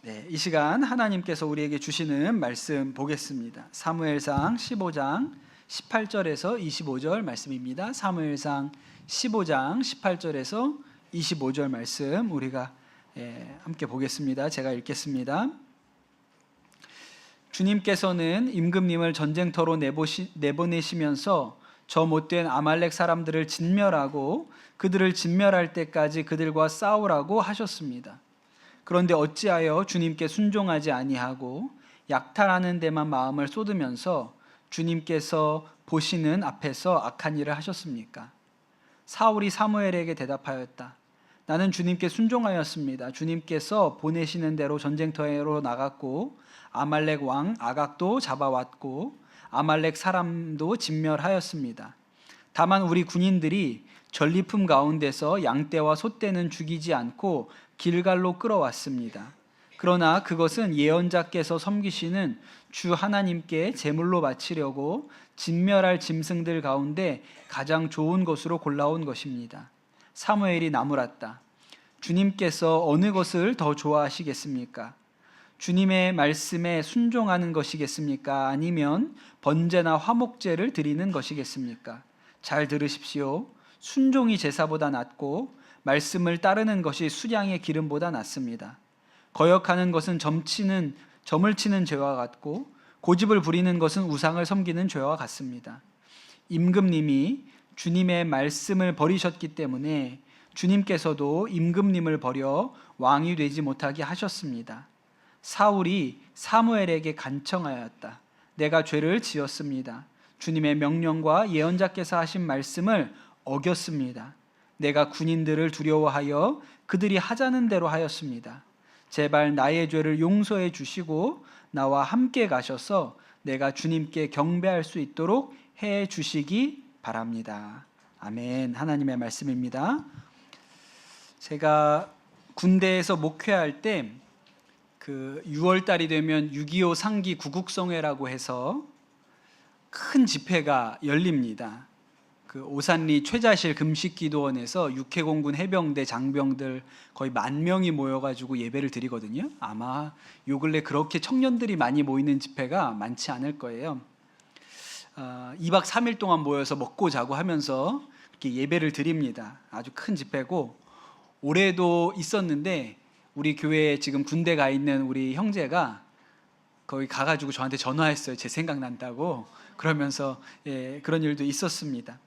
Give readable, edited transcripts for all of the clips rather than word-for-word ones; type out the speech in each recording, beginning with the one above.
네, 이 시간 하나님께서 우리에게 주시는 말씀 보겠습니다. 사무엘상 15장 18절에서 25절 말씀입니다. 사무엘상 15장 18절에서 25절 말씀 우리가 함께 보겠습니다. 제가 읽겠습니다. 주님께서는 임금님을 전쟁터로 내보내시면서 저 못된 아말렉 사람들을 진멸하고 그들을 진멸할 때까지 그들과 싸우라고 하셨습니다. 그런데 어찌하여 주님께 순종하지 아니하고 약탈하는 데만 마음을 쏟으면서 주님께서 보시는 앞에서 악한 일을 하셨습니까? 사울이 사무엘에게 대답하였다. 나는 주님께 순종하였습니다. 주님께서 보내시는 대로 전쟁터로 나갔고 아말렉 왕 아각도 잡아왔고 아말렉 사람도 진멸하였습니다. 다만 우리 군인들이 전리품 가운데서 양떼와 소떼는 죽이지 않고 길갈로 끌어왔습니다. 그러나 그것은 예언자께서 섬기시는 주 하나님께 제물로 바치려고 진멸할 짐승들 가운데 가장 좋은 것으로 골라온 것입니다. 사무엘이 나무랐다. 주님께서 어느 것을 더 좋아하시겠습니까? 주님의 말씀에 순종하는 것이겠습니까? 아니면 번제나 화목제를 드리는 것이겠습니까? 잘 들으십시오. 순종이 제사보다 낫고 말씀을 따르는 것이 수량의 기름보다 낫습니다. 거역하는 것은 점을 치는 죄와 같고 고집을 부리는 것은 우상을 섬기는 죄와 같습니다. 임금님이 주님의 말씀을 버리셨기 때문에 주님께서도 임금님을 버려 왕이 되지 못하게 하셨습니다. 사울이 사무엘에게 간청하였다. 내가 죄를 지었습니다. 주님의 명령과 예언자께서 하신 말씀을 어겼습니다. 내가 군인들을 두려워하여 그들이 하자는 대로 하였습니다. 제발 나의 죄를 용서해 주시고 나와 함께 가셔서 내가 주님께 경배할 수 있도록 해 주시기 바랍니다. 아멘. 하나님의 말씀입니다. 제가 군대에서 목회할 때 6월 달이 되면 6.25 상기 구국성회라고 해서 큰 집회가 열립니다. 오산리 최자실 금식기도원에서 육해공군 해병대 장병들 거의 10,000명이 모여가지고 예배를 드리거든요. 아마 요 근래 그렇게 청년들이 많이 모이는 집회가 많지 않을 거예요. 2박 3일 동안 모여서 먹고 자고 하면서 이렇게 예배를 드립니다. 아주 큰 집회고 올해도 있었는데 우리 교회에 지금 군대 가 있는 우리 형제가 거기 가가지고 저한테 전화했어요. 제 생각난다고. 그러면서 그런 일도 있었습니다.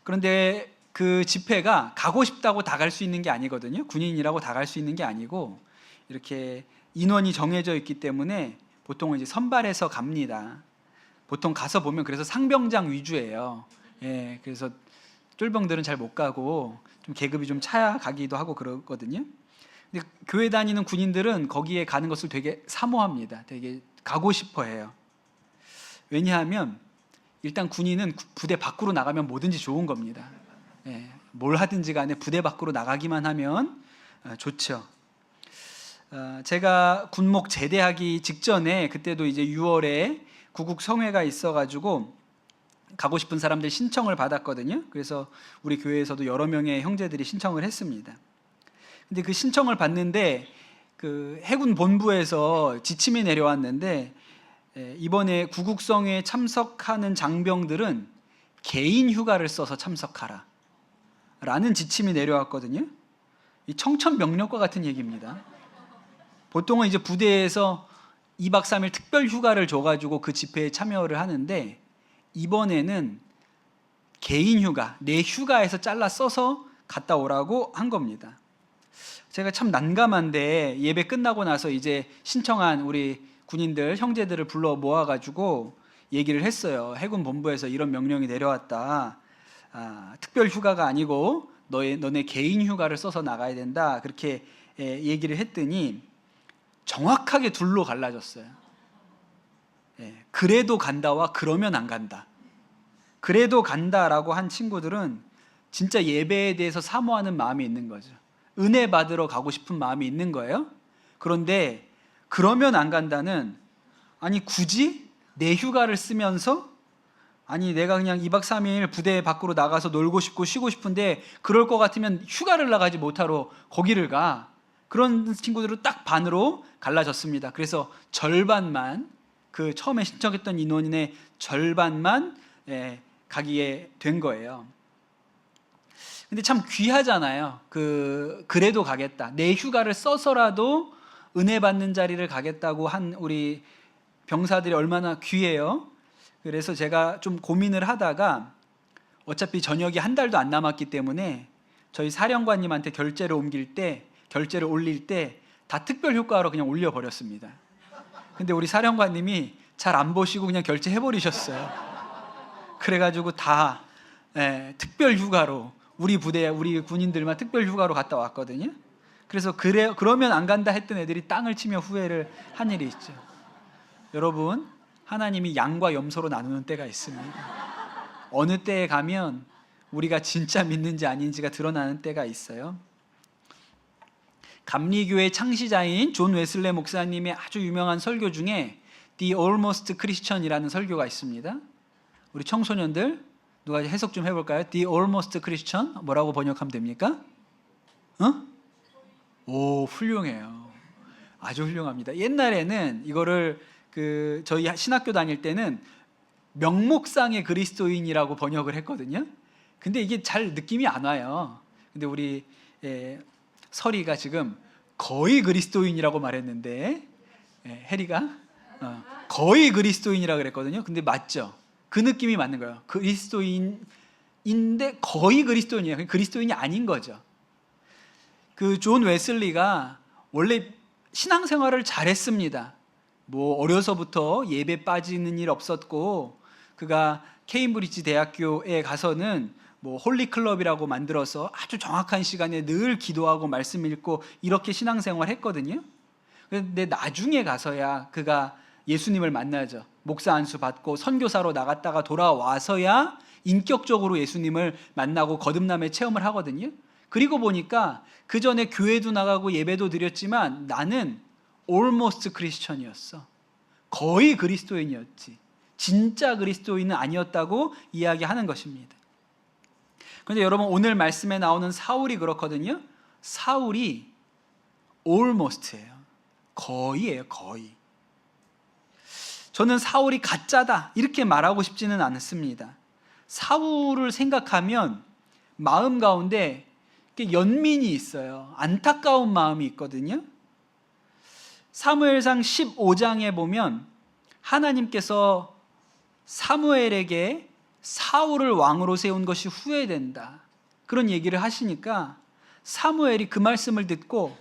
그런데 그 집회가 가고 싶다고 다 갈 수 있는 게 아니거든요. 군인이라고 다 갈 수 있는 게 아니고 이렇게 인원이 정해져 있기 때문에 보통은 이제 선발해서 갑니다. 보통 가서 보면 그래서 상병장 위주예요. 그래서 쫄병들은 잘 못 가고 좀 계급이 좀 차야 가기도 하고 그러거든요. 근데 교회 다니는 군인들은 거기에 가는 것을 되게 사모합니다. 되게 가고 싶어 해요. 왜냐하면 일단 군인은 부대 밖으로 나가면 뭐든지 좋은 겁니다. 뭘 하든지 간에 부대 밖으로 나가기만 하면 좋죠. 제가 군목 제대하기 직전에 그때도 이제 6월에 구국 성회가 있어가지고 가고 싶은 사람들 신청을 받았거든요. 그래서 우리 교회에서도 여러 명의 형제들이 신청을 했습니다. 근데 그 신청을 받는데 해군 본부에서 지침이 내려왔는데 이번에 구국성회에 참석하는 장병들은 개인 휴가를 써서 참석하라 라는 지침이 내려왔거든요. 이 청천벽력과 같은 얘기입니다. 보통은 이제 부대에서 2박 3일 특별 휴가를 줘가지고 그 집회에 참여를 하는데 이번에는 개인 휴가, 내 휴가에서 잘라 써서 갔다 오라고 한 겁니다. 제가 참 난감한데 예배 끝나고 나서 이제 신청한 우리 군인들, 형제들을 불러 모아가지고 얘기를 했어요. 해군 본부에서 이런 명령이 내려왔다. 특별 휴가가 아니고 너네 개인 휴가를 써서 나가야 된다. 그렇게 얘기를 했더니 정확하게 둘로 갈라졌어요. 그래도 간다와 그러면 안 간다. 그래도 간다라고 한 친구들은 진짜 예배에 대해서 사모하는 마음이 있는 거죠. 은혜 받으러 가고 싶은 마음이 있는 거예요. 그런데 그러면 안 간다는, 아니 굳이 내 휴가를 쓰면서, 아니 내가 그냥 2박 3일 부대 밖으로 나가서 놀고 싶고 쉬고 싶은데 그럴 것 같으면 휴가를 나가지 못하러 거기를 가. 그런 친구들은 딱 반으로 갈라졌습니다. 그래서 절반만, 그 처음에 신청했던 인원의 절반만 가기에 된 거예요. 근데 참 귀하잖아요. 그래도 가겠다. 내 휴가를 써서라도 은혜 받는 자리를 가겠다고 한 우리 병사들이 얼마나 귀해요. 그래서 제가 좀 고민을 하다가 어차피 전역이 한 달도 안 남았기 때문에 저희 사령관님한테 결제를 올릴 때 다 특별 효과로 그냥 올려버렸습니다. 근데 우리 사령관님이 잘 안 보시고 그냥 결제해 버리셨어요. 그래가지고 다 특별 휴가로, 우리 부대, 우리 군인들만 특별 휴가로 갔다 왔거든요. 그래서 그러면 안 간다 했던 애들이 땅을 치며 후회를 한 일이 있죠. 여러분, 하나님이 양과 염소로 나누는 때가 있습니다. 어느 때에 가면 우리가 진짜 믿는지 아닌지가 드러나는 때가 있어요. 감리교회 창시자인 존 웨슬레 목사님의 아주 유명한 설교 중에 The Almost Christian이라는 설교가 있습니다. 우리 청소년들 누가 해석 좀 해볼까요? The Almost Christian 뭐라고 번역하면 됩니까? 오, 훌륭해요. 아주 훌륭합니다. 옛날에는 이거를 저희 신학교 다닐 때는 명목상의 그리스도인이라고 번역을 했거든요. 근데 이게 잘 느낌이 안 와요. 근데 우리 설이가 지금 거의 그리스도인이라고 말했는데, 해리가 거의 그리스도인이라고 그랬거든요. 근데 맞죠? 그 느낌이 맞는 거예요. 그리스도인인데 거의 그리스도인이에요. 그리스도인이 아닌 거죠. 존 웨슬리가 원래 신앙생활을 잘했습니다. 뭐 어려서부터 예배 빠지는 일 없었고, 그가 케임브리지 대학교에 가서는 뭐 홀리클럽이라고 만들어서 아주 정확한 시간에 늘 기도하고 말씀 읽고 이렇게 신앙생활 했거든요. 그런데 나중에 가서야 그가 예수님을 만나죠. 목사 안수 받고 선교사로 나갔다가 돌아와서야 인격적으로 예수님을 만나고 거듭남의 체험을 하거든요. 그리고 보니까 그 전에 교회도 나가고 예배도 드렸지만 나는 almost 크리스천이었어. 거의 그리스도인이었지. 진짜 그리스도인은 아니었다고 이야기하는 것입니다. 그런데 여러분, 오늘 말씀에 나오는 사울이 그렇거든요. 사울이 almost예요. 거의예요, 거의. 저는 사울이 가짜다 이렇게 말하고 싶지는 않습니다. 사울을 생각하면 마음 가운데 연민이 있어요. 안타까운 마음이 있거든요. 사무엘상 15장에 보면 하나님께서 사무엘에게 사울을 왕으로 세운 것이 후회된다, 그런 얘기를 하시니까 사무엘이 그 말씀을 듣고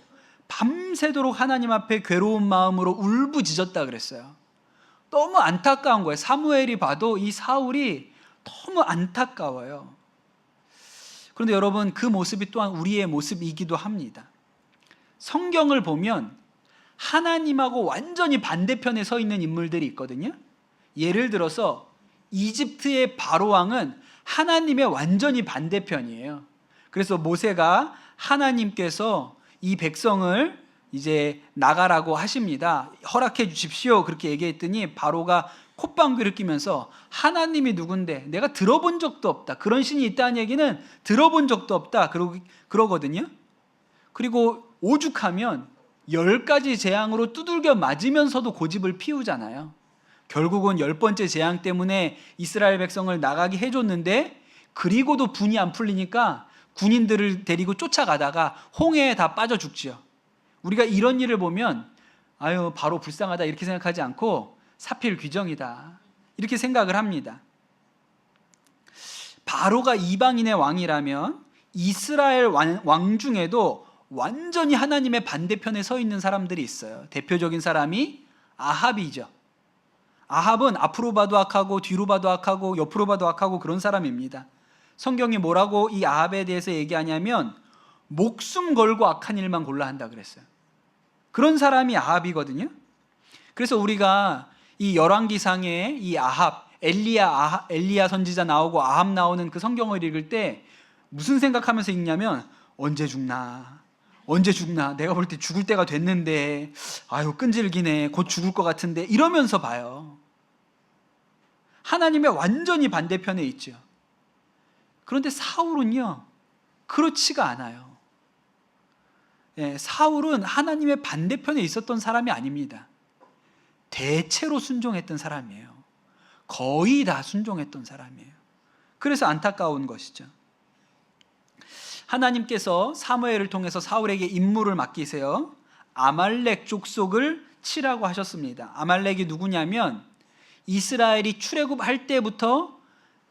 밤새도록 하나님 앞에 괴로운 마음으로 울부짖었다 그랬어요. 너무 안타까운 거예요. 사무엘이 봐도 이 사울이 너무 안타까워요. 그런데 여러분, 그 모습이 또한 우리의 모습이기도 합니다. 성경을 보면 하나님하고 완전히 반대편에 서 있는 인물들이 있거든요. 예를 들어서 이집트의 바로왕은 하나님의 완전히 반대편이에요. 그래서 모세가 하나님께서 이 백성을 이제 나가라고 하십니다. 허락해 주십시오. 그렇게 얘기했더니 바로가 콧방귀를 뀌면서 하나님이 누군데 내가 들어본 적도 없다. 그런 신이 있다는 얘기는 들어본 적도 없다. 그러거든요. 그리고 오죽하면 10가지 재앙으로 두들겨 맞으면서도 고집을 피우잖아요. 결국은 10번째 재앙 때문에 이스라엘 백성을 나가게 해줬는데, 그리고도 분이 안 풀리니까 군인들을 데리고 쫓아가다가 홍해에 다 빠져 죽지요. 우리가 이런 일을 보면 아유, 바로 불쌍하다 이렇게 생각하지 않고 사필 귀정이다 이렇게 생각을 합니다. 바로가 이방인의 왕이라면 이스라엘 왕 중에도 완전히 하나님의 반대편에 서 있는 사람들이 있어요. 대표적인 사람이 아합이죠. 아합은 앞으로 봐도 악하고 뒤로 봐도 악하고 옆으로 봐도 악하고 그런 사람입니다. 성경이 뭐라고 이 아합에 대해서 얘기하냐면 목숨 걸고 악한 일만 골라 한다 그랬어요. 그런 사람이 아합이거든요. 그래서 우리가 이 열왕기상에 이 아합, 엘리야 선지자 나오고 아합 나오는 그 성경을 읽을 때 무슨 생각하면서 읽냐면 언제 죽나 내가 볼 때 죽을 때가 됐는데 아유 끈질기네 곧 죽을 것 같은데 이러면서 봐요. 하나님의 완전히 반대편에 있죠. 그런데 사울은요 그렇지가 않아요. 사울은 하나님의 반대편에 있었던 사람이 아닙니다. 대체로 순종했던 사람이에요. 거의 다 순종했던 사람이에요. 그래서 안타까운 것이죠. 하나님께서 사무엘을 통해서 사울에게 임무를 맡기세요. 아말렉 족속을 치라고 하셨습니다. 아말렉이 누구냐면 이스라엘이 출애굽할 때부터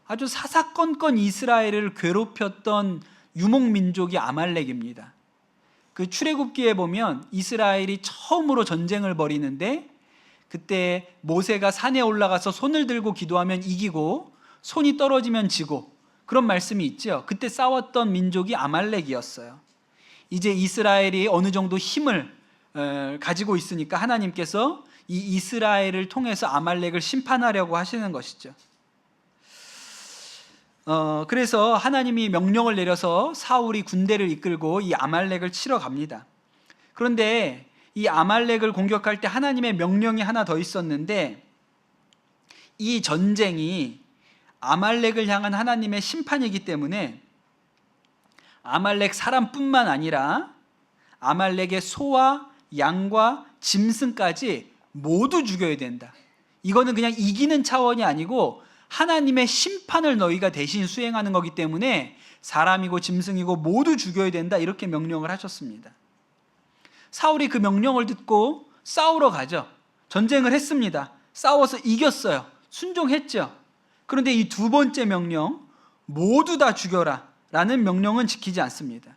아주 사사건건 이스라엘을 괴롭혔던 유목민족이 아말렉입니다. 그 출애굽기에 보면 이스라엘이 처음으로 전쟁을 벌이는데 그때 모세가 산에 올라가서 손을 들고 기도하면 이기고 손이 떨어지면 지고 그런 말씀이 있죠. 그때 싸웠던 민족이 아말렉이었어요. 이제 이스라엘이 어느 정도 힘을 가지고 있으니까 하나님께서 이 이스라엘을 통해서 아말렉을 심판하려고 하시는 것이죠. 그래서 하나님이 명령을 내려서 사울이 군대를 이끌고 이 아말렉을 치러 갑니다. 그런데 이 아말렉을 공격할 때 하나님의 명령이 하나 더 있었는데 이 전쟁이 아말렉을 향한 하나님의 심판이기 때문에 아말렉 사람뿐만 아니라 아말렉의 소와 양과 짐승까지 모두 죽여야 된다. 이거는 그냥 이기는 차원이 아니고 하나님의 심판을 너희가 대신 수행하는 거기 때문에 사람이고 짐승이고 모두 죽여야 된다. 이렇게 명령을 하셨습니다. 사울이 그 명령을 듣고 싸우러 가죠. 전쟁을 했습니다. 싸워서 이겼어요. 순종했죠. 그런데 이 두 번째 명령, 모두 다 죽여라 라는 명령은 지키지 않습니다.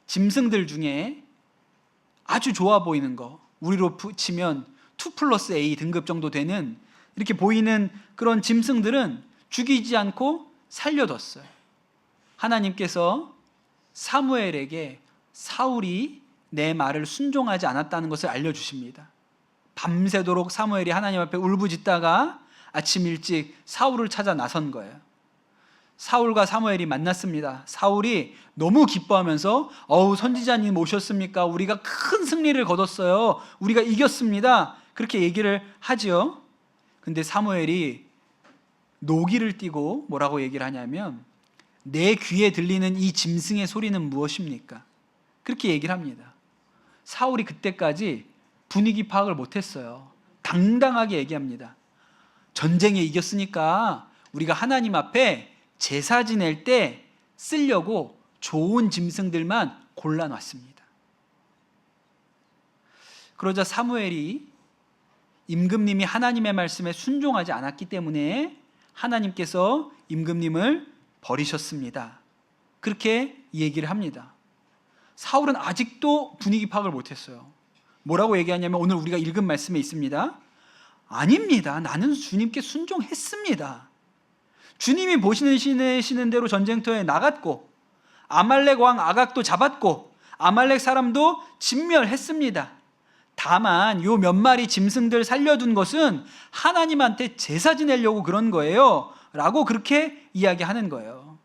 짐승들 중에 아주 좋아 보이는 거, 우리로 치면 2+A 등급 정도 되는 이렇게 보이는 그런 짐승들은 죽이지 않고 살려뒀어요. 하나님께서 사무엘에게 사울이 내 말을 순종하지 않았다는 것을 알려주십니다. 밤새도록 사무엘이 하나님 앞에 울부짖다가 아침 일찍 사울을 찾아 나선 거예요. 사울과 사무엘이 만났습니다. 사울이 너무 기뻐하면서 선지자님 오셨습니까? 우리가 큰 승리를 거뒀어요. 우리가 이겼습니다. 그렇게 얘기를 하지요. 근데 사무엘이 노기를 띠고 뭐라고 얘기를 하냐면 내 귀에 들리는 이 짐승의 소리는 무엇입니까? 그렇게 얘기를 합니다. 사울이 그때까지 분위기 파악을 못했어요. 당당하게 얘기합니다. 전쟁에 이겼으니까 우리가 하나님 앞에 제사 지낼 때 쓰려고 좋은 짐승들만 골라놨습니다. 그러자 사무엘이 임금님이 하나님의 말씀에 순종하지 않았기 때문에 하나님께서 임금님을 버리셨습니다. 그렇게 얘기를 합니다. 사울은 아직도 분위기 파악을 못했어요. 뭐라고 얘기하냐면 오늘 우리가 읽은 말씀에 있습니다. 아닙니다. 나는 주님께 순종했습니다. 주님이 보시는 대로 전쟁터에 나갔고 아말렉 왕 아각도 잡았고 아말렉 사람도 진멸했습니다. 다만 요 몇 마리 짐승들 살려둔 것은 하나님한테 제사 지내려고 그런 거예요 라고 그렇게 이야기하는 거예요.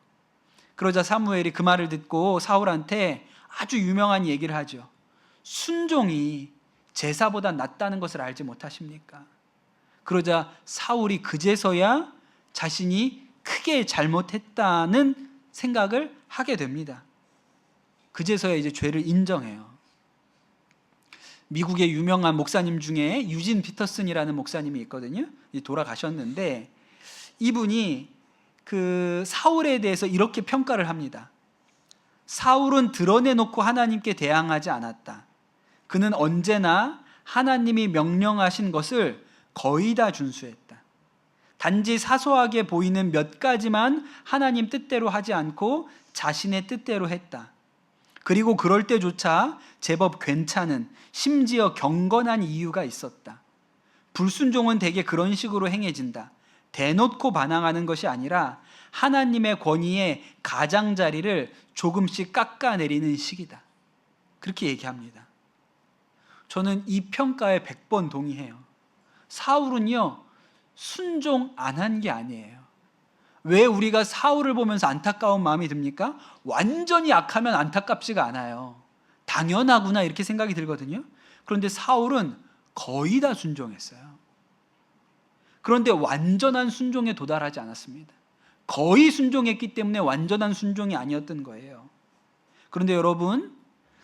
그러자 사무엘이 그 말을 듣고 사울한테 아주 유명한 얘기를 하죠. 순종이 제사보다 낫다는 것을 알지 못하십니까? 그러자 사울이 그제서야 자신이 크게 잘못했다는 생각을 하게 됩니다. 그제서야 이제 죄를 인정해요. 미국의 유명한 목사님 중에 유진 피터슨이라는 목사님이 있거든요. 돌아가셨는데 이분이 그 사울에 대해서 이렇게 평가를 합니다. 사울은 드러내놓고 하나님께 대항하지 않았다. 그는 언제나 하나님이 명령하신 것을 거의 다 준수했다. 단지 사소하게 보이는 몇 가지만 하나님 뜻대로 하지 않고 자신의 뜻대로 했다. 그리고 그럴 때조차 제법 괜찮은, 심지어 경건한 이유가 있었다. 불순종은 대개 그런 식으로 행해진다. 대놓고 반항하는 것이 아니라 하나님의 권위의 가장자리를 조금씩 깎아내리는 식이다. 그렇게 얘기합니다. 저는 이 평가에 100번 동의해요. 사울은요, 순종 안 한 게 아니에요. 왜 우리가 사울을 보면서 안타까운 마음이 듭니까? 완전히 악하면 안타깝지가 않아요. 당연하구나 이렇게 생각이 들거든요. 그런데 사울은 거의 다 순종했어요. 그런데 완전한 순종에 도달하지 않았습니다. 거의 순종했기 때문에 완전한 순종이 아니었던 거예요. 그런데 여러분,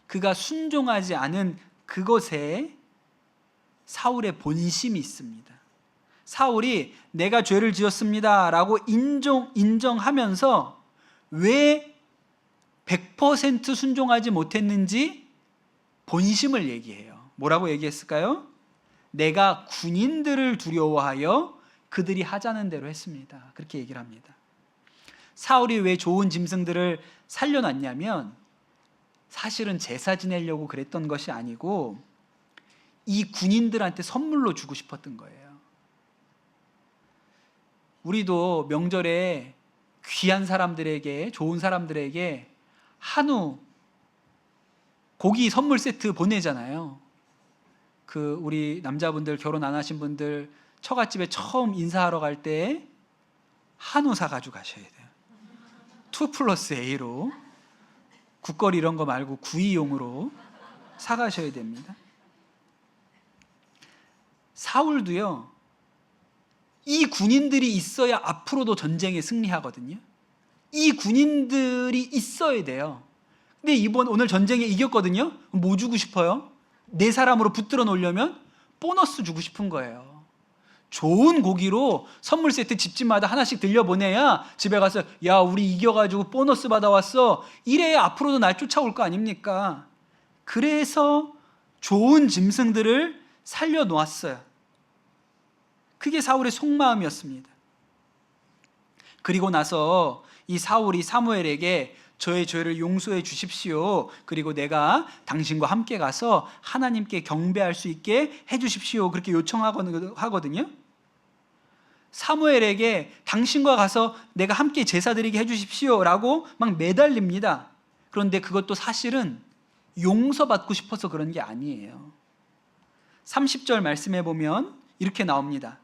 그가 순종하지 않은 그것에 사울의 본심이 있습니다. 사울이 내가 죄를 지었습니다 라고 인정하면서 왜 100% 순종하지 못했는지 본심을 얘기해요. 뭐라고 얘기했을까요? 내가 군인들을 두려워하여 그들이 하자는 대로 했습니다. 그렇게 얘기를 합니다. 사울이 왜 좋은 짐승들을 살려놨냐면 사실은 제사 지내려고 그랬던 것이 아니고 이 군인들한테 선물로 주고 싶었던 거예요. 우리도 명절에 귀한 사람들에게, 좋은 사람들에게 한우 고기 선물 세트 보내잖아요. 우리 남자분들, 결혼 안 하신 분들 처갓집에 처음 인사하러 갈 때 한우 사가지고 가셔야 돼요. 2+A로 국거리 이런 거 말고 구이용으로 사가셔야 됩니다. 사울도요, 이 군인들이 있어야 앞으로도 전쟁에 승리하거든요. 이 군인들이 있어야 돼요. 근데 오늘 전쟁에 이겼거든요. 뭐 주고 싶어요? 내 사람으로 붙들어 놓으려면 보너스 주고 싶은 거예요. 좋은 고기로 선물 세트 집집마다 하나씩 들려보내야 집에 가서 야, 우리 이겨가지고 보너스 받아왔어. 이래야 앞으로도 날 쫓아올 거 아닙니까? 그래서 좋은 짐승들을 살려놓았어요. 그게 사울의 속마음이었습니다. 그리고 나서 이 사울이 사무엘에게 저의 죄를 용서해 주십시오. 그리고 내가 당신과 함께 가서 하나님께 경배할 수 있게 해 주십시오. 그렇게 요청하거든요. 사무엘에게 당신과 가서 내가 함께 제사 드리게 해 주십시오 라고 막 매달립니다. 그런데 그것도 사실은 용서받고 싶어서 그런 게 아니에요. 30절 말씀해 보면 이렇게 나옵니다.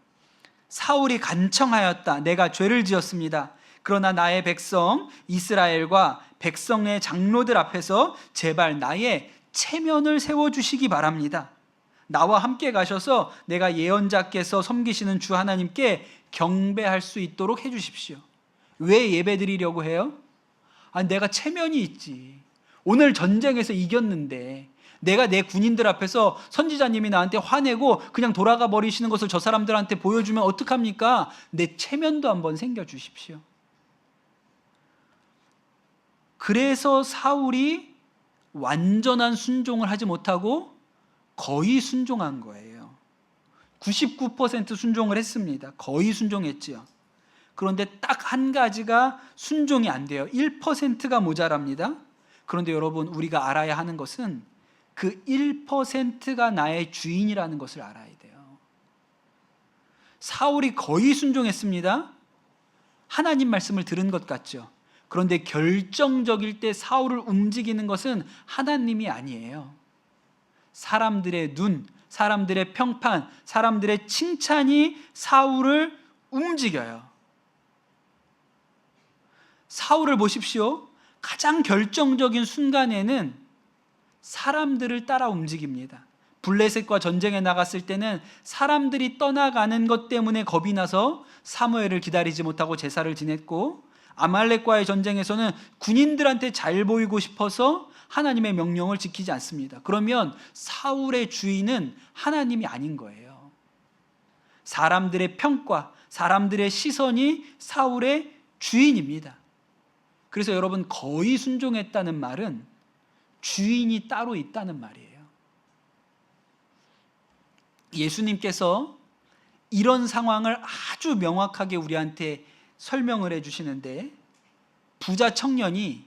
사울이 간청하였다. 내가 죄를 지었습니다. 그러나 나의 백성 이스라엘과 백성의 장로들 앞에서 제발 나의 체면을 세워주시기 바랍니다. 나와 함께 가셔서 내가 예언자께서 섬기시는 주 하나님께 경배할 수 있도록 해주십시오. 왜 예배 드리려고 해요? 내가 체면이 있지. 오늘 전쟁에서 이겼는데 내가 내 군인들 앞에서 선지자님이 나한테 화내고 그냥 돌아가 버리시는 것을 저 사람들한테 보여주면 어떡합니까? 내 체면도 한번 생겨주십시오. 그래서 사울이 완전한 순종을 하지 못하고 거의 순종한 거예요. 99% 순종을 했습니다. 거의 순종했지요. 그런데 딱 한 가지가 순종이 안 돼요. 1%가 모자랍니다. 그런데 여러분, 우리가 알아야 하는 것은 그 1%가 나의 주인이라는 것을 알아야 돼요. 사울이 거의 순종했습니다. 하나님 말씀을 들은 것 같죠. 그런데 결정적일 때 사울을 움직이는 것은 하나님이 아니에요. 사람들의 눈, 사람들의 평판, 사람들의 칭찬이 사울을 움직여요. 사울을 보십시오. 가장 결정적인 순간에는 사람들을 따라 움직입니다. 블레셋과 전쟁에 나갔을 때는 사람들이 떠나가는 것 때문에 겁이 나서 사무엘을 기다리지 못하고 제사를 지냈고, 아말렉과의 전쟁에서는 군인들한테 잘 보이고 싶어서 하나님의 명령을 지키지 않습니다. 그러면 사울의 주인은 하나님이 아닌 거예요. 사람들의 평가, 사람들의 시선이 사울의 주인입니다. 그래서 여러분, 거의 순종했다는 말은 주인이 따로 있다는 말이에요. 예수님께서 이런 상황을 아주 명확하게 우리한테 설명을 해주시는데, 부자 청년이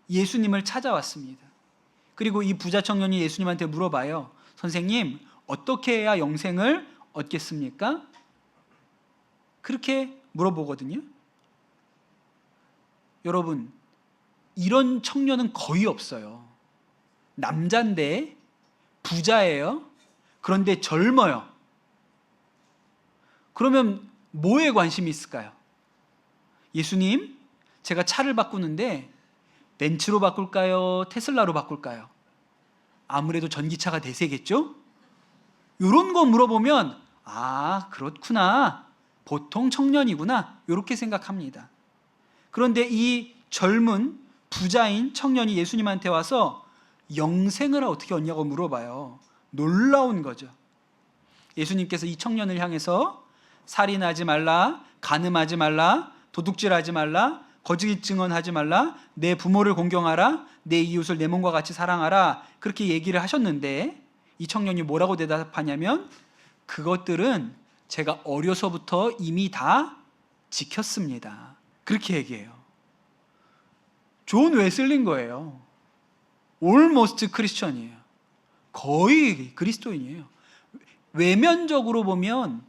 예수님을 찾아왔습니다. 그리고 이 부자 청년이 예수님한테 물어봐요. 선생님, 어떻게 해야 영생을 얻겠습니까? 그렇게 물어보거든요. 여러분, 이런 청년은 거의 없어요. 남잔데 부자예요. 그런데 젊어요. 그러면 뭐에 관심이 있을까요? 예수님, 제가 차를 바꾸는데 벤츠로 바꿀까요? 테슬라로 바꿀까요? 아무래도 전기차가 대세겠죠? 이런 거 물어보면 그렇구나, 보통 청년이구나, 이렇게 생각합니다. 그런데 이 젊은 부자인 청년이 예수님한테 와서 영생을 어떻게 얻냐고 물어봐요. 놀라운 거죠. 예수님께서 이 청년을 향해서 살인하지 말라, 간음하지 말라, 도둑질하지 말라, 거짓 증언하지 말라, 내 부모를 공경하라, 내 이웃을 내 몸과 같이 사랑하라, 그렇게 얘기를 하셨는데 이 청년이 뭐라고 대답하냐면 그것들은 제가 어려서부터 이미 다 지켰습니다. 그렇게 얘기해요. 존 웨슬리인 거예요. almost 크리스천이에요. 거의 그리스도인이에요. 외면적으로 보면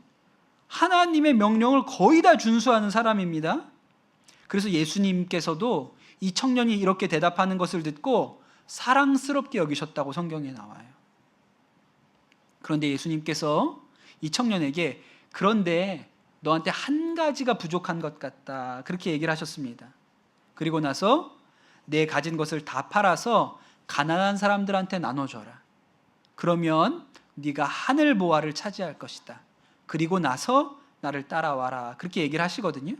하나님의 명령을 거의 다 준수하는 사람입니다. 그래서 예수님께서도 이 청년이 이렇게 대답하는 것을 듣고 사랑스럽게 여기셨다고 성경에 나와요. 그런데 예수님께서 이 청년에게 그런데 너한테 한 가지가 부족한 것 같다, 그렇게 얘기를 하셨습니다. 그리고 나서 내 가진 것을 다 팔아서 가난한 사람들한테 나눠줘라. 그러면 네가 하늘 보화를 차지할 것이다. 그리고 나서 나를 따라와라. 그렇게 얘기를 하시거든요.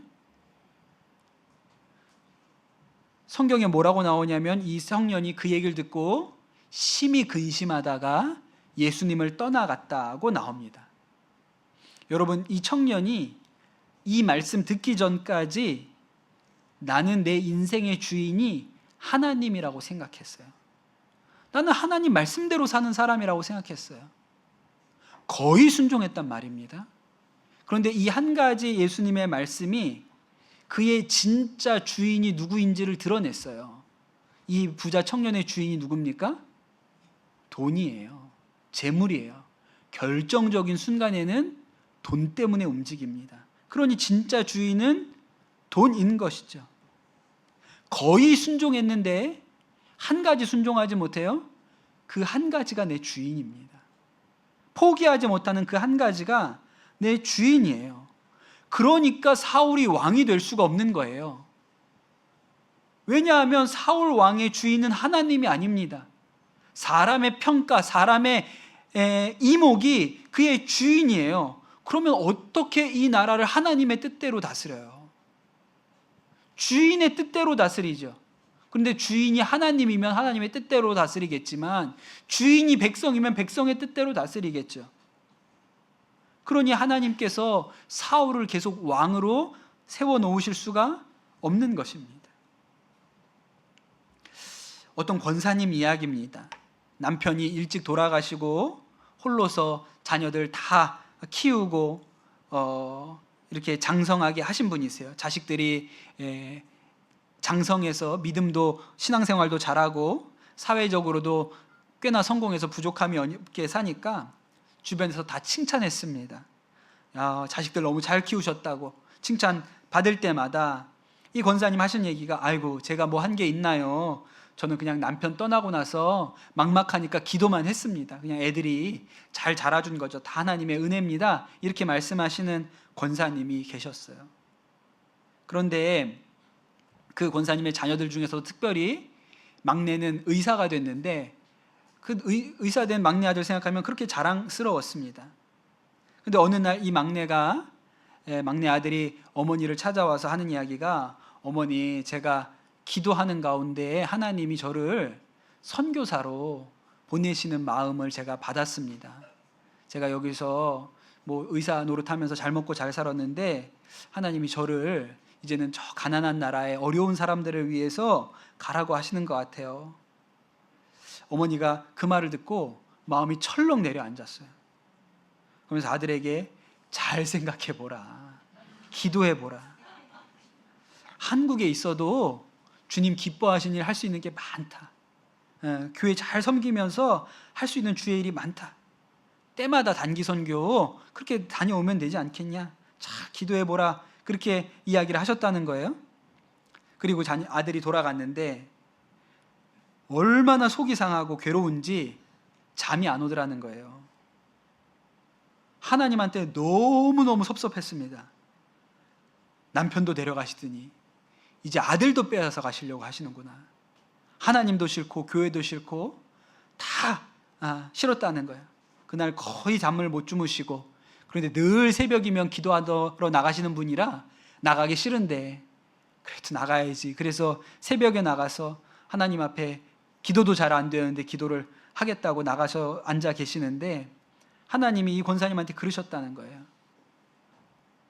성경에 뭐라고 나오냐면 이 청년이 그 얘기를 듣고 심히 근심하다가 예수님을 떠나갔다고 나옵니다. 여러분, 이 청년이 이 말씀 듣기 전까지 나는 내 인생의 주인이 하나님이라고 생각했어요. 나는 하나님 말씀대로 사는 사람이라고 생각했어요. 거의 순종했단 말입니다. 그런데 이 한 가지 예수님의 말씀이 그의 진짜 주인이 누구인지를 드러냈어요. 이 부자 청년의 주인이 누굽니까? 돈이에요. 재물이에요. 결정적인 순간에는 돈 때문에 움직입니다. 그러니 진짜 주인은 돈인 것이죠. 거의 순종했는데 한 가지 순종하지 못해요. 그 한 가지가 내 주인입니다. 포기하지 못하는 그 한 가지가 내 주인이에요. 그러니까 사울이 왕이 될 수가 없는 거예요. 왜냐하면 사울 왕의 주인은 하나님이 아닙니다. 사람의 평가, 사람의 이목이 그의 주인이에요. 그러면 어떻게 이 나라를 하나님의 뜻대로 다스려요? 주인의 뜻대로 다스리죠. 그런데 주인이 하나님이면 하나님의 뜻대로 다스리겠지만 주인이 백성이면 백성의 뜻대로 다스리겠죠. 그러니 하나님께서 사울을 계속 왕으로 세워놓으실 수가 없는 것입니다. 어떤 권사님 이야기입니다. 남편이 일찍 돌아가시고 홀로서 자녀들 다 키우고 이렇게 장성하게 하신 분이세요. 자식들이 장성해서 믿음도 신앙생활도 잘하고 사회적으로도 꽤나 성공해서 부족함이 없게 사니까 주변에서 다 칭찬했습니다. 야, 자식들 너무 잘 키우셨다고 칭찬 받을 때마다 이 권사님 하신 얘기가 아이고 제가 뭐 한 게 있나요? 저는 그냥 남편 떠나고 나서 막막하니까 기도만 했습니다. 그냥 애들이 잘 자라준 거죠. 다 하나님의 은혜입니다. 이렇게 말씀하시는 권사님이 계셨어요. 그런데 그 권사님의 자녀들 중에서도 특별히 막내는 의사가 됐는데 그 의사된 막내 아들 생각하면 그렇게 자랑스러웠습니다. 그런데 어느 날 이 막내 아들이 어머니를 찾아와서 하는 이야기가 어머니 제가 기도하는 가운데 하나님이 저를 선교사로 보내시는 마음을 제가 받았습니다. 제가 여기서 뭐 의사 노릇하면서 잘 먹고 잘 살았는데 하나님이 저를 이제는 저 가난한 나라의 어려운 사람들을 위해서 가라고 하시는 것 같아요. 어머니가 그 말을 듣고 마음이 철렁 내려앉았어요. 그러면서 아들에게 잘 생각해보라. 기도해보라. 한국에 있어도 주님 기뻐하시는 일 할 수 있는 게 많다. 교회 잘 섬기면서 할 수 있는 주의 일이 많다. 때마다 단기 선교 그렇게 다녀오면 되지 않겠냐. 잘 기도해보라. 그렇게 이야기를 하셨다는 거예요. 그리고 아들이 돌아갔는데 얼마나 속이 상하고 괴로운지 잠이 안 오더라는 거예요. 하나님한테 너무너무 섭섭했습니다. 남편도 데려가시더니 이제 아들도 빼앗아 가시려고 하시는구나. 하나님도 싫고 교회도 싫고 다 싫었다는 거예요. 그날 거의 잠을 못 주무시고 그런데 늘 새벽이면 기도하러 나가시는 분이라 나가기 싫은데 그래도 나가야지. 그래서 새벽에 나가서 하나님 앞에 기도도 잘 안 되는데 기도를 하겠다고 나가서 앉아 계시는데 하나님이 이 권사님한테 그러셨다는 거예요.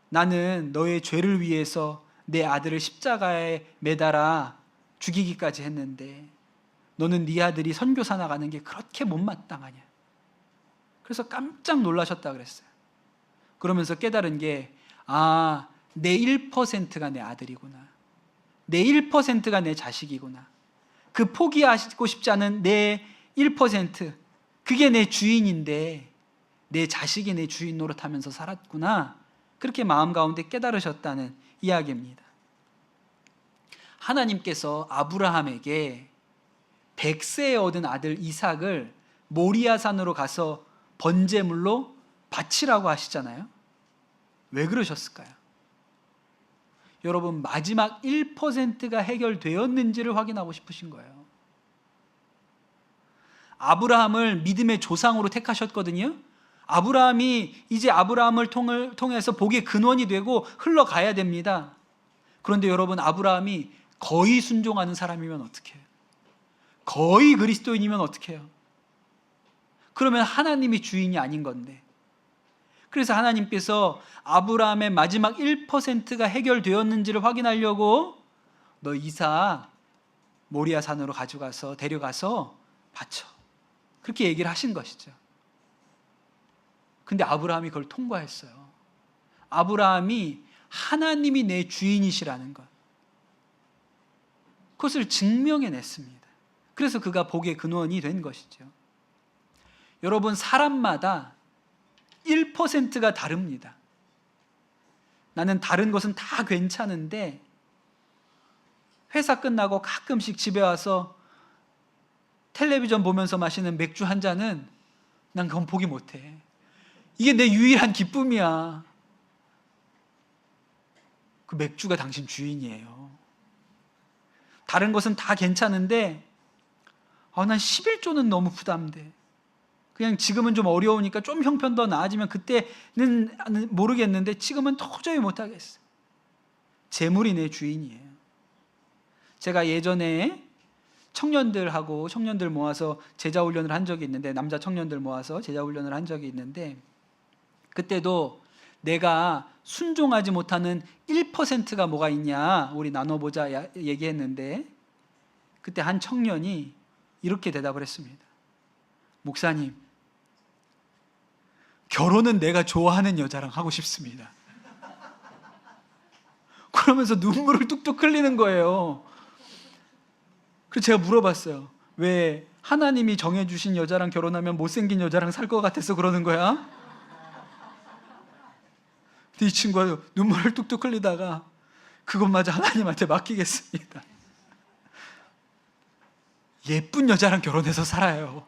나는 너의 죄를 위해서 내 아들을 십자가에 매달아 죽이기까지 했는데 너는 네 아들이 선교사 나가는 게 그렇게 못마땅하냐. 그래서 깜짝 놀라셨다 그랬어요. 그러면서 깨달은 게 내 1%가 내 아들이구나. 내 1%가 내 자식이구나. 그 포기하고 싶지 않은 내 1%, 그게 내 주인인데 내 자식이 내 주인 노릇하면서 살았구나. 그렇게 마음 가운데 깨달으셨다는 이야기입니다. 하나님께서 아브라함에게 100세에 얻은 아들 이삭을 모리아산으로 가서 번제물로 바치라고 하시잖아요. 왜 그러셨을까요? 여러분, 마지막 1%가 해결되었는지를 확인하고 싶으신 거예요. 아브라함을 믿음의 조상으로 택하셨거든요. 아브라함이 이제 아브라함을 통해서 복의 근원이 되고 흘러가야 됩니다. 그런데 여러분, 아브라함이 거의 순종하는 사람이면 어떻게 해요? 거의 그리스도인이면 어떻게 해요? 그러면 하나님이 주인이 아닌 건데. 그래서 하나님께서 아브라함의 마지막 1%가 해결되었는지를 확인하려고 너 이삭 모리아산으로 데려가서 바쳐. 그렇게 얘기를 하신 것이죠. 근데 아브라함이 그걸 통과했어요. 아브라함이 하나님이 내 주인이시라는 것, 그것을 증명해냈습니다. 그래서 그가 복의 근원이 된 것이죠. 여러분, 사람마다 1%가 다릅니다. 나는 다른 것은 다 괜찮은데 회사 끝나고 가끔씩 집에 와서 텔레비전 보면서 마시는 맥주 한 잔은 난 그건 포기 못해. 이게 내 유일한 기쁨이야. 그 맥주가 당신 주인이에요. 다른 것은 다 괜찮은데 난 11조는 너무 부담돼. 그냥 지금은 좀 어려우니까 좀 형편 더 나아지면 그때는 모르겠는데 지금은 도저히 못하겠어. 재물이 내 주인이에요. 제가 예전에 청년들 모아서 제자훈련을 한 적이 있는데, 남자 청년들 모아서 제자훈련을 한 적이 있는데, 그때도 내가 순종하지 못하는 1%가 뭐가 있냐 우리 나눠보자 얘기했는데, 그때 한 청년이 이렇게 대답을 했습니다. 목사님, 결혼은 내가 좋아하는 여자랑 하고 싶습니다. 그러면서 눈물을 뚝뚝 흘리는 거예요. 그래서 제가 물어봤어요. 왜 하나님이 정해주신 여자랑 결혼하면 못생긴 여자랑 살 것 같아서 그러는 거야? 근데 이 친구가 눈물을 뚝뚝 흘리다가 그것마저 하나님한테 맡기겠습니다. 예쁜 여자랑 결혼해서 살아요.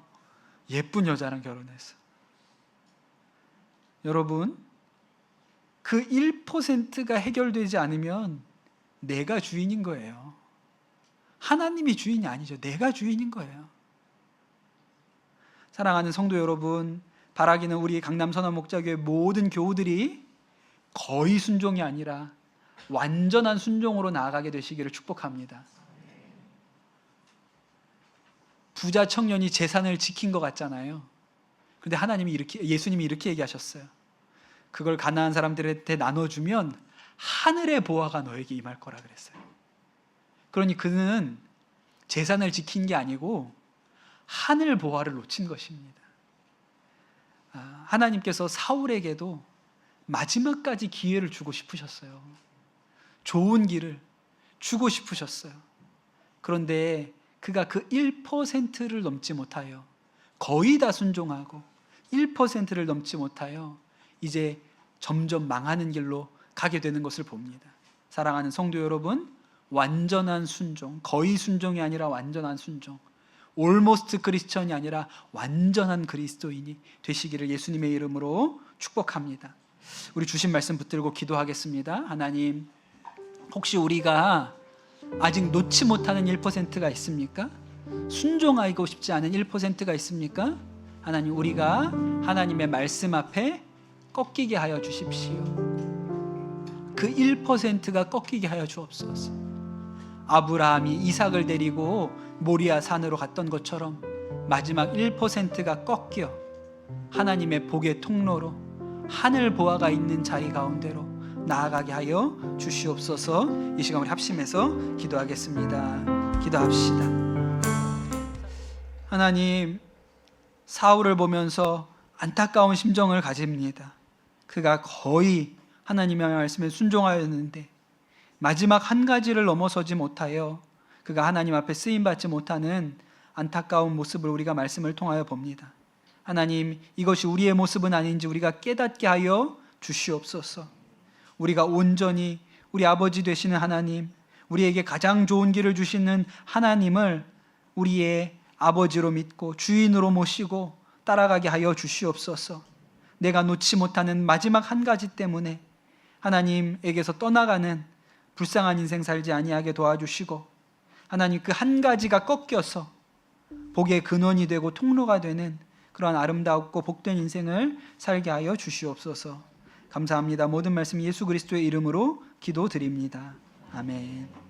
예쁜 여자랑 결혼해서. 여러분, 그 1%가 해결되지 않으면 내가 주인인 거예요. 하나님이 주인이 아니죠. 내가 주인인 거예요. 사랑하는 성도 여러분, 바라기는 우리 강남 선화목자교회 모든 교우들이 거의 순종이 아니라 완전한 순종으로 나아가게 되시기를 축복합니다. 부자 청년이 재산을 지킨 것 같잖아요. 그런데 예수님이 이렇게 얘기하셨어요. 그걸 가난한 사람들한테 나눠주면 하늘의 보화가 너에게 임할 거라 그랬어요. 그러니 그는 재산을 지킨 게 아니고 하늘 보화를 놓친 것입니다. 하나님께서 사울에게도 마지막까지 기회를 주고 싶으셨어요. 좋은 길을 주고 싶으셨어요. 그런데 그가 그 1%를 넘지 못하여, 거의 다 순종하고 1%를 넘지 못하여 이제 점점 망하는 길로 가게 되는 것을 봅니다. 사랑하는 성도 여러분, 완전한 순종, 거의 순종이 아니라 완전한 순종, 올모스트 크리스천이 아니라 완전한 그리스도인이 되시기를 예수님의 이름으로 축복합니다. 우리 주신 말씀 붙들고 기도하겠습니다. 하나님, 혹시 우리가 아직 놓지 못하는 1%가 있습니까? 순종하고 싶지 않은 1%가 있습니까? 하나님, 우리가 하나님의 말씀 앞에 꺾이게 하여 주십시오. 그 1%가 꺾이게 하여 주옵소서. 아브라함이 이삭을 데리고 모리아 산으로 갔던 것처럼 마지막 1%가 꺾여 하나님의 복의 통로로 하늘 보아가 있는 자리 가운데로 나아가게 하여 주시옵소서. 이 시간 우리 합심해서 기도하겠습니다. 기도합시다. 하나님, 사울을 보면서 안타까운 심정을 가집니다. 그가 거의 하나님의 말씀에 순종하였는데 마지막 한 가지를 넘어서지 못하여 그가 하나님 앞에 쓰임받지 못하는 안타까운 모습을 우리가 말씀을 통하여 봅니다. 하나님, 이것이 우리의 모습은 아닌지 우리가 깨닫게 하여 주시옵소서. 우리가 온전히 우리 아버지 되시는 하나님, 우리에게 가장 좋은 길을 주시는 하나님을 우리의 아버지로 믿고 주인으로 모시고 따라가게 하여 주시옵소서. 내가 놓지 못하는 마지막 한 가지 때문에 하나님에게서 떠나가는 불쌍한 인생 살지 아니하게 도와주시고, 하나님 그 한 가지가 꺾여서 복의 근원이 되고 통로가 되는 그러한 아름답고 복된 인생을 살게 하여 주시옵소서. 감사합니다. 모든 말씀 예수 그리스도의 이름으로 기도드립니다. 아멘.